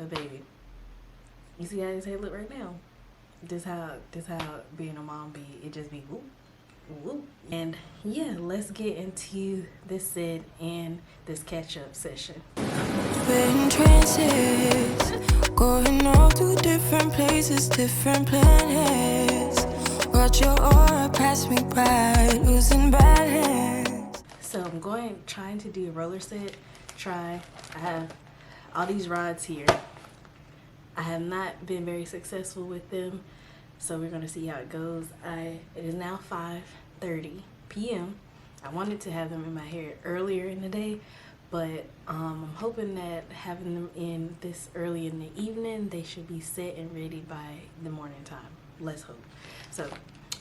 But baby, you see how his head look right now? This how being a mom be. It just be whoop, whoop. And yeah, let's get into this set and this catch-up session. We're in trances, going all to different places, different planets. Watch your aura pass me by, losing balance. So I'm trying to do a roller set. I have all these rods here. I have not been very successful with them, so we're gonna see how it goes. It is now 5:30 p.m. I wanted to have them in my hair earlier in the day, but I'm hoping that having them in this early in the evening, they should be set and ready by the morning time. Let's hope. So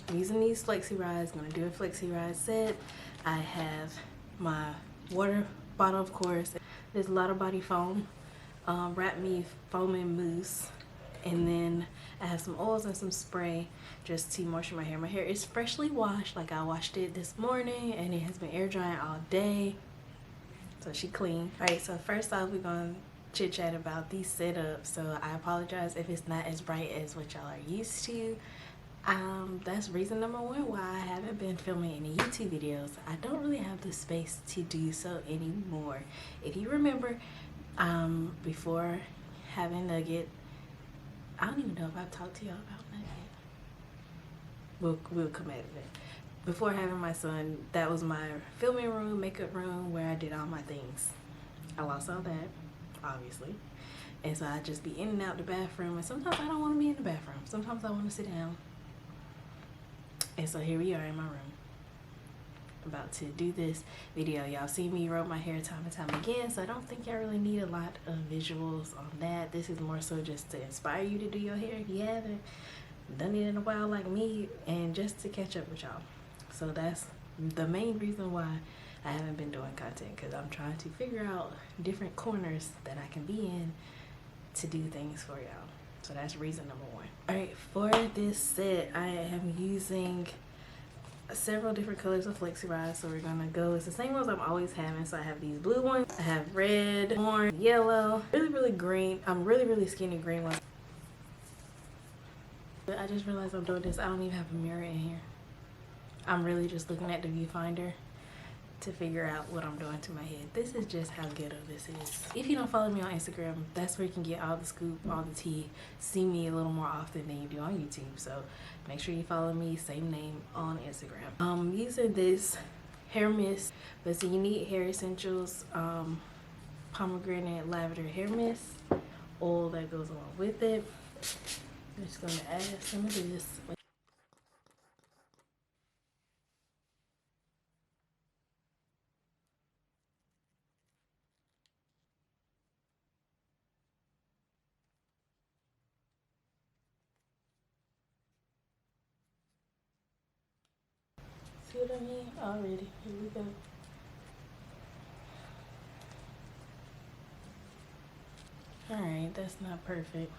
I'm using these Flexi rods. I'm gonna do a Flexi rod set. I have my water bottle, of course. There's a lot of body foam, wrap me foaming mousse, and then I have some oils and some spray just to moisture my hair. My hair is freshly washed, like I washed it this morning, and it has been air drying all day, so she clean. All right, so first off, we're gonna chit chat about these setups. So I apologize if it's not as bright as what y'all are used to. That's reason number one why I haven't been filming any YouTube videos. I don't really have the space to do so anymore. If you remember, before having Nugget, I don't even know if I've talked to y'all about Nugget. We'll come at it. Before having my son, that was my filming room, makeup room, where I did all my things. I lost all that, obviously. And so I just be in and out the bathroom, and sometimes I don't want to be in the bathroom. Sometimes I want to sit down. And so here we are in my room, about to do this video. Y'all see me roll my hair time and time again, so I don't think y'all really need a lot of visuals on that. This is more so just to inspire you to do your hair if you haven't done it in a while like me, and just to catch up with y'all. So that's the main reason why I haven't been doing content, because I'm trying to figure out different corners that I can be in to do things for y'all. So that's reason number one. All right, for this set, I am using several different colors of Flexi rods. So we're gonna go, it's the same ones I'm always having. So I have these blue ones, I have red, orange, yellow, really green. I'm really skinny green ones. But I just realized I'm doing this. I don't even have a mirror in here. I'm really just looking at the viewfinder to figure out what I'm doing to my head. This is just how ghetto this is. If you don't follow me on Instagram, that's where you can get all the scoop, all the tea, see me a little more often than you do on YouTube. So make sure you follow me, same name on Instagram. I'm using this hair mist, but it's a Euneete Hair Essentials pomegranate lavender hair mist, oil that goes along with it. I'm just gonna add some of this. See what I mean? Already. Here we go. Alright, that's not perfect.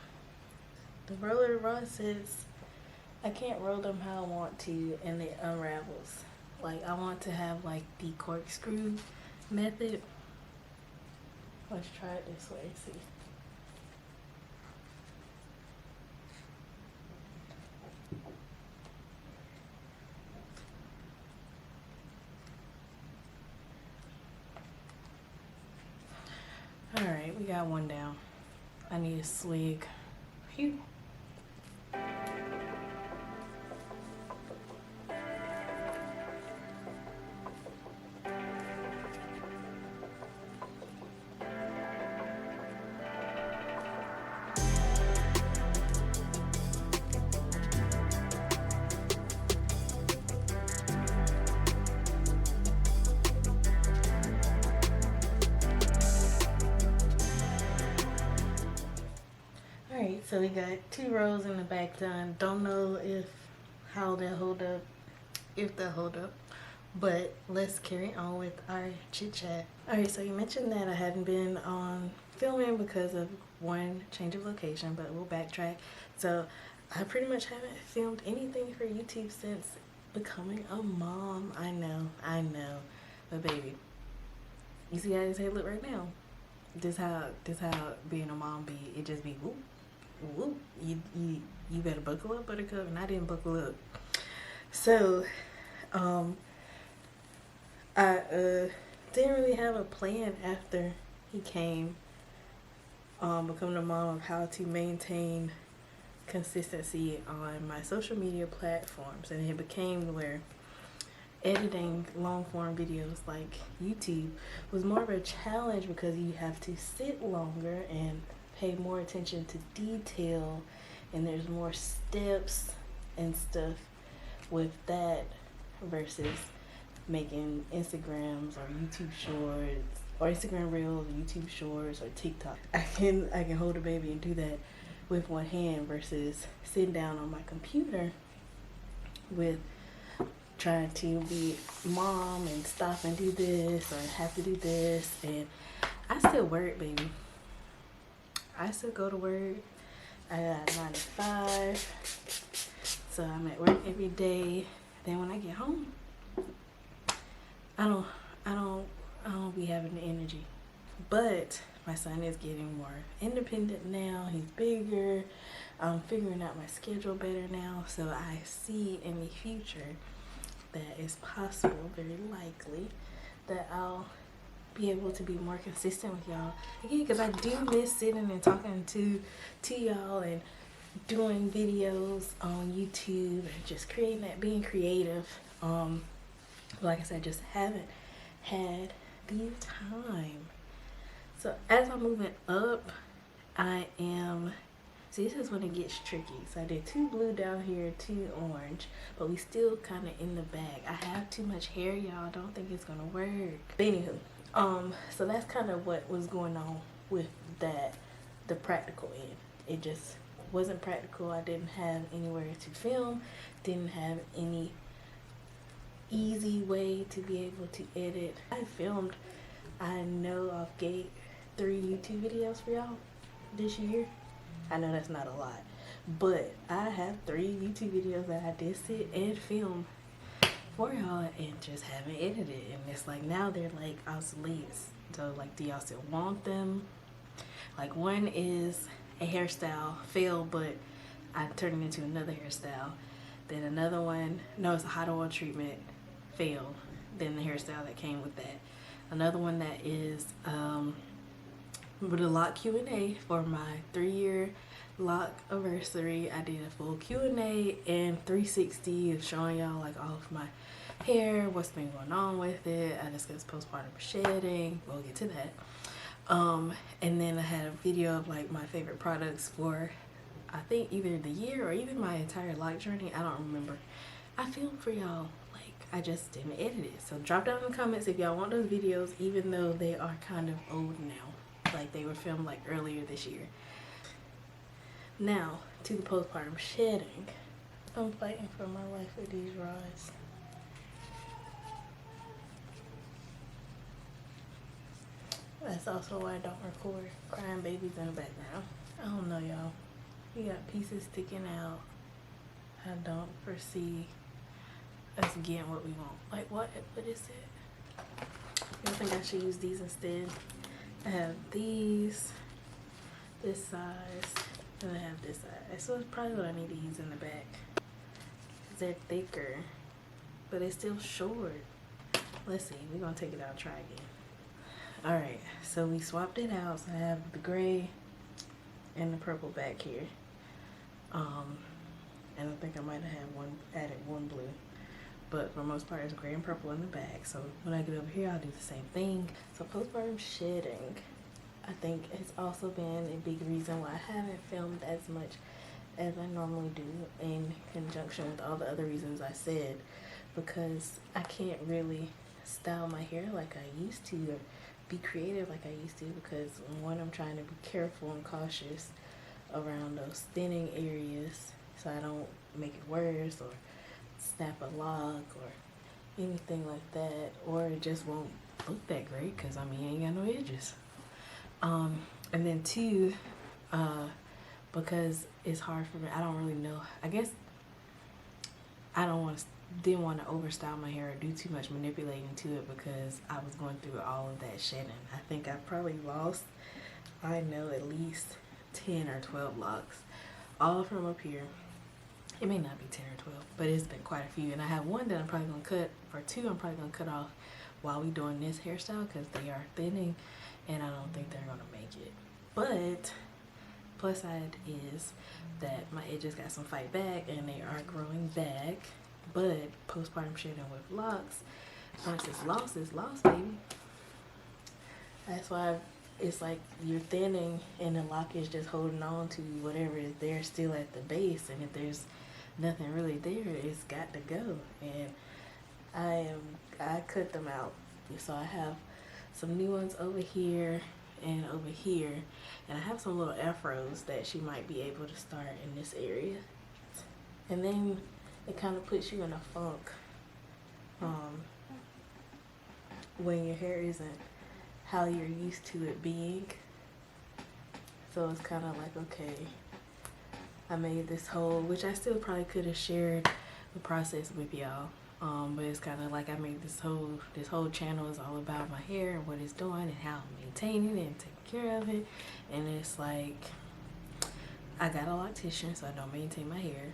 The roller rod says I can't roll them how I want to, and it unravels. Like, I want to have like the corkscrew method. Let's try it this way and see. Alright, we got one down. I need a swig. Phew. So we got 2 rows in the back done. Don't know how they'll hold up, if they'll hold up, but let's carry on with our chit chat. All right, so you mentioned that I hadn't been on filming because of one change of location, but we'll backtrack. So I pretty much haven't filmed anything for YouTube since becoming a mom. I know, but baby, you see how his head look right now? this how being a mom be. It just be whoop whoop. You better buckle up, Buttercup, and I didn't buckle up. So I didn't really have a plan after he came. Becoming a mom, of how to maintain consistency on my social media platforms, and it became where editing long form videos like YouTube was more of a challenge because you have to sit longer and pay more attention to detail, and there's more steps and stuff with that versus making Instagrams or YouTube shorts or Instagram reels, or YouTube shorts, or TikTok. I can hold a baby and do that with one hand versus sitting down on my computer with trying to be mom and stop and do this or have to do this. And I still work, baby. I still go to work. I got 9 to 5, so I'm at work every day. Then when I get home, I don't be having the energy. But my son is getting more independent now. He's bigger. I'm figuring out my schedule better now. So I see in the future that it's possible, very likely, that I'll be able to be more consistent with y'all. Again, because I do miss sitting and talking to y'all and doing videos on YouTube and just creating that, being creative. Like I said, just haven't had the time. So as I'm moving up, see, this is when it gets tricky. So I did 2 blue down here, 2 orange, but we still kind of in the bag. I have too much hair, y'all. I don't think it's gonna work. But anywho, so that's kind of what was going on with that, the practical end. It just wasn't practical. I didn't have anywhere to film, didn't have any easy way to be able to edit. I filmed, I know I've gave 3 YouTube videos for y'all this year. I know that's not a lot, but I have 3 YouTube videos that I did sit and film for y'all and just haven't edited. And it's like now they're like obsolete. So like, do y'all still want them? Like, one is a hairstyle fail, but I turned it into another hairstyle. Then another one, no, it's a hot oil treatment, failed. Then the hairstyle that came with that. Another one that is with a lock Q&A for my 3-year lock anniversary. I did a full Q&A and 360 of showing y'all like all of my hair, what's been going on with it. I discussed postpartum shedding. We'll get to that. And then I had a video of like my favorite products for, I think, either the year or even my entire lock journey. I don't remember. I filmed for y'all. Like, I just didn't edit it. So drop down in the comments if y'all want those videos, even though they are kind of old now. Like, they were filmed like earlier this year. Now to the postpartum shedding. I'm fighting for my life with these rods. That's also why I don't record crying babies in the background. I don't know, y'all. We got pieces sticking out. I don't foresee us getting what we want. Like, what is it? I think I should use these instead. I have these, this size, and I have this size. So it's probably what I need to use in the back. They're thicker, but it's still short. Let's see, we're gonna take it out and try again. All right, so we swapped it out. So I have the gray and the purple back here. And I think I might have added one blue. But for the most part, it's gray and purple in the back. So when I get over here, I'll do the same thing. So postpartum shedding, I think, has also been a big reason why I haven't filmed as much as I normally do, in conjunction with all the other reasons I said, because I can't really style my hair like I used to, or be creative like I used to, because one, I'm trying to be careful and cautious around those thinning areas so I don't make it worse or snap a lock or anything like that, or it just won't look that great because I mean, ain't got no edges. And then 2, because it's hard for me, I don't really know, I guess I don't want to didn't want to overstyle my hair or do too much manipulating to it because I was going through all of that shedding. I think I probably lost, I know, at least 10 or 12 locks, all from up here. It may not be 10 or 12, but it's been quite a few. And I have one that I'm probably going to cut, or two I'm probably going to cut off while we doing this hairstyle because they are thinning and I don't think they're going to make it. But plus side is that my edges got some fight back and they are growing back. But postpartum shedding with locks, once it's lost, baby. That's why it's like you're thinning and the lock is just holding on to whatever is there still at the base. And if there's nothing really there, it's got to go. And I cut them out. So I have some new ones over here and over here. And I have some little afros that she might be able to start in this area. And then it kind of puts you in a funk when your hair isn't how you're used to it being. So it's kind of like, okay, I made this whole, which I still probably could have shared the process with y'all. But it's kind of like I made this whole channel is all about my hair and what it's doing and how I'm maintaining it and taking care of it. And it's like, I got a loctician, so I don't maintain my hair.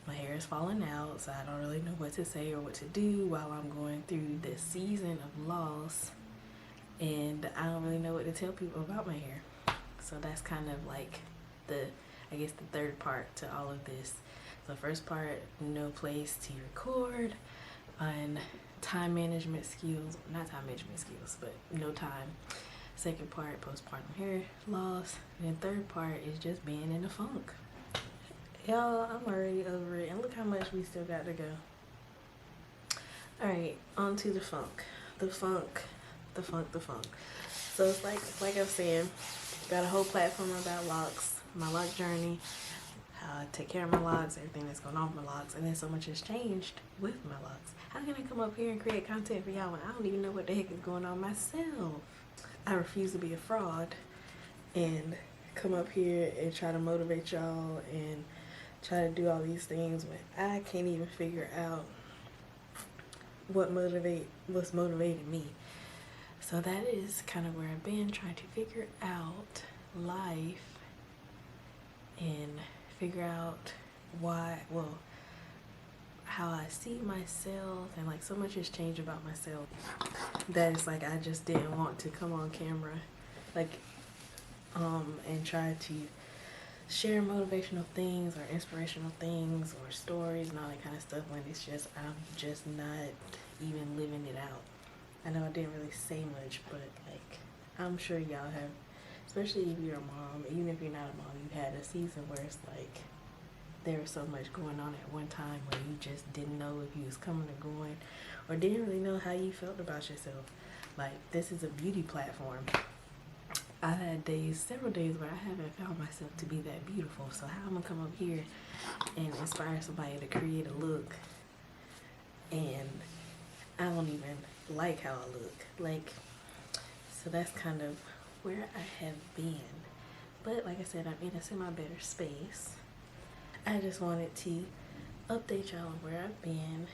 My hair is falling out, so I don't really know what to say or what to do while I'm going through this season of loss. And I don't really know what to tell people about my hair. So that's kind of like I guess the third part to all of this. The first part, no place to record, and time management skills, not time management skills, but no time. Second part, postpartum hair loss. And then third part is just being in the funk. Y'all, I'm already over it, and look how much we still got to go. Alright, on to the funk. The funk. So it's like I'm saying, got a whole platform about locks, my lock journey, how I take care of my locks, everything that's going on with my locks, and then so much has changed with my locks. How can I come up here and create content for y'all when I don't even know what the heck is going on myself? I refuse to be a fraud and come up here and try to motivate y'all and try to do all these things when I can't even figure out what's motivating me. So that is kind of where I've been, trying to figure out life and figure out how I see myself, and like so much has changed about myself that it's like I just didn't want to come on camera and try to share motivational things or inspirational things or stories and all that kind of stuff when it's just I'm just not even living it out. I know I didn't really say much, but like I'm sure y'all have, especially if you're a mom, even if you're not a mom, you had a season where it's like there was so much going on at one time where you just didn't know if you was coming or going, or didn't really know how you felt about yourself. Like, this is a beauty platform. I've had several days where I haven't found myself to be that beautiful. So how I'm gonna come up here and inspire somebody to create a look and I don't even like how I look. Like, so that's kind of where I have been. But like I said, I'm in a semi-better space. I just wanted to update y'all on where I've been,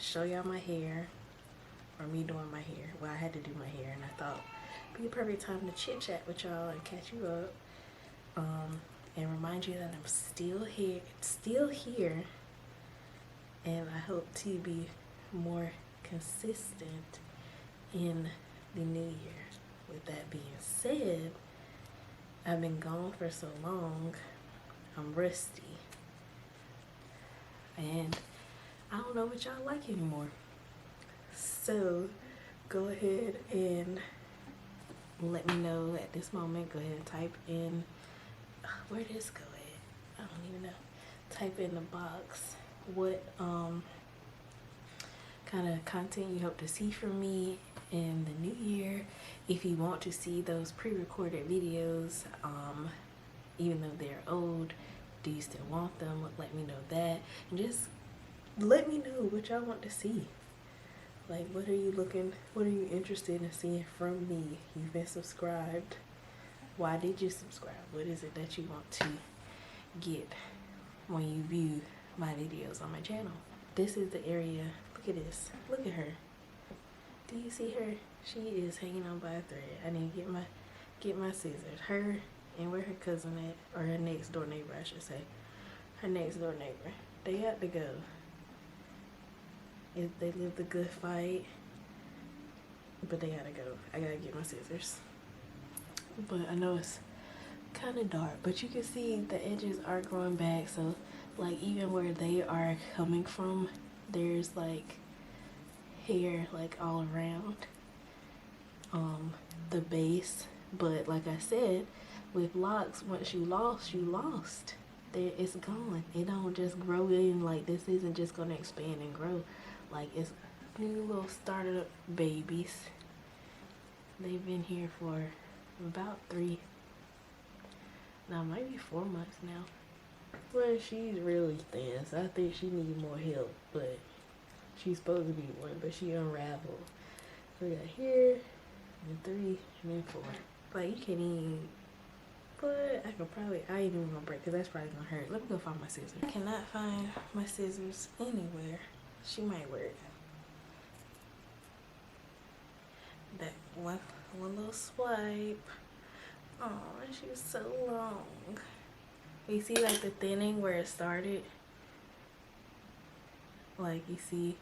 show y'all my hair, or me doing my hair. Well, I had to do my hair, and I thought it'd be the perfect time to chit chat with y'all and catch you up, and remind you that I'm still here, and I hope to be more consistent in the new year. With that being said, I've been gone for so long, I'm rusty, and I don't know what y'all like anymore. So go ahead and let me know at this moment. Go ahead and type in, where does this go at? I don't even know. Type in the box what kind of content you hope to see from me in the new year. If you want to see those pre-recorded videos, even though they're old, do you still want them? Let me know that, and just let me know what y'all want to see. Like, what are you interested in seeing from me? You've been subscribed. Why did you subscribe? What is it that you want to get when you view my videos on my channel? this is the area. Look at this. Look at her. Do you see her? She is hanging on by a thread. I need to get my scissors. Her and where her cousin at, or her next door neighbor, I should say. Her next door neighbor. They had to go. If they lived a good fight, but they gotta go. I gotta get my scissors. But I know it's kind of dark, but you can see the edges are growing back. So like even where they are coming from, there's like hair like all around the base. But like I said, with locks, once you lost. It's gone. It don't just grow in. Like, this isn't just gonna expand and grow. Like, it's new little started up babies. They've been here for about 3, now maybe 4 months now. Well, she's really thin, so I think she needs more help, but she's supposed to be 1, but she unraveled. So we got here, and 3, and then 4. Like, you can't even, but I ain't even gonna break, because that's probably gonna hurt. Let me go find my scissors. I cannot find my scissors anywhere. She might work. That one little swipe. Oh, she's so long. You see like the thinning where it started? Like you see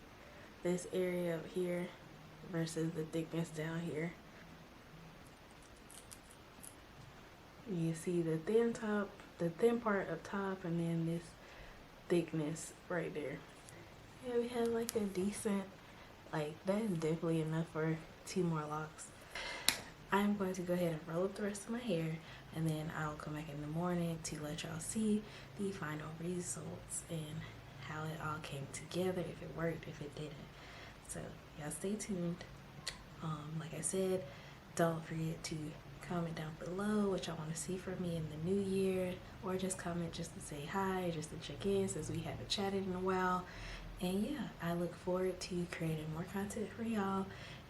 this area up here versus the thickness down here. You see the thin top, the thin part up top, and then this thickness right there. Yeah, we have like a decent, like that is definitely enough for 2 more locks. I'm going to go ahead and roll up the rest of my hair, and then I'll come back in the morning to let y'all see the final results and how it all came together, if it worked, if it didn't. So y'all stay tuned. Like I said, don't forget to comment down below what y'all want to see from me in the new year, or just comment just to say hi, just to check in since we haven't chatted in a while. And yeah, I look forward to creating more content for y'all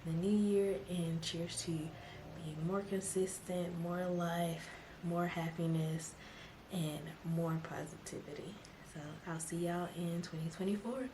in the new year, and cheers to being more consistent, more life, more happiness, and more positivity. So I'll see y'all in 2024.